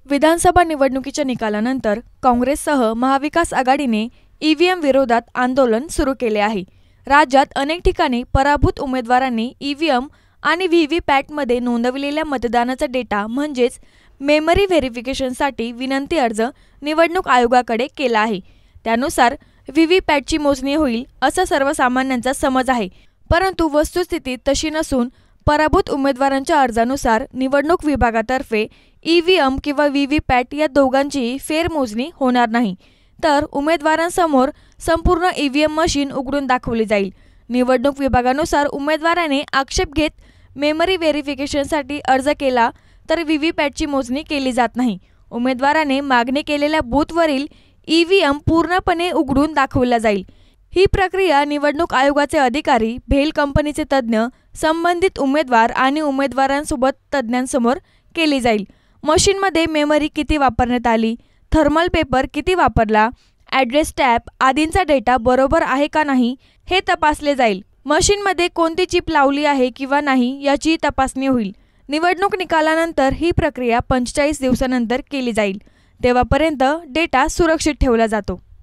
विधानसभा निवडणुकीच्या निकालानंतर काँग्रेससह महाविकास आघाडीने ईव्हीएम विरोधात आंदोलन सुरू केले आहे। राज्यात अनेक ठिकाणी पराभूत उमेदवारांनी ईव्हीएम आणि व्हीव्हीपॅटमध्ये नोंदवलेल्या मतदानाचा डेटा म्हणजेच मेमरी व्हेरिफिकेशनसाठी विनंती अर्ज निवडणूक आयोगाकडे केला आहे। त्यानुसार व्हीव्हीपॅटची मोजणी होईल असा सर्वसामान्यांचा समज आहे, परंतु वस्तुस्थिती तशी नसून पराभूत उमेदवारांच्या अर्जानुसार निवडणूक विभागातर्फे ईव्हीएम किंवा व्हीव्हीपॅट या दोघांचीही फेरमोजणी होणार नाही, तर उमेदवारांसमोर संपूर्ण ईव्हीएम मशीन उघडून दाखवली जाईल। निवडणूक विभागानुसार उमेदवाराने आक्षेप घेत मेमरी व्हेरिफिकेशनसाठी अर्ज केला तर व्हीव्हीपॅटची मोजणी केली जात नाही। उमेदवाराने मागणी केलेल्या बूथवरील ईव्हीएम पूर्णपणे उघडून दाखवला जाईल। ही प्रक्रिया निवडणूक आयोगाचे अधिकारी, भेल कंपनीचे तज्ज्ञ, संबंधित उमेदवार आणि उमेदवारांसोबत तज्ज्ञांसमोर केली जाईल। मशीनमध्ये मेमरी किती वापरण्यात आली, थर्मल पेपर किती वापरला, ॲड्रेस टॅब आदींचा डेटा बरोबर आहे का नाही हे तपासले जाईल। मशीनमध्ये कोणती चिप लावली आहे किंवा नाही याची तपासणी होईल। निवडणूक निकालानंतर ही प्रक्रिया 45 दिवसानंतर केली जाईल, तेव्हापर्यंत डेटा सुरक्षित ठेवला जातो।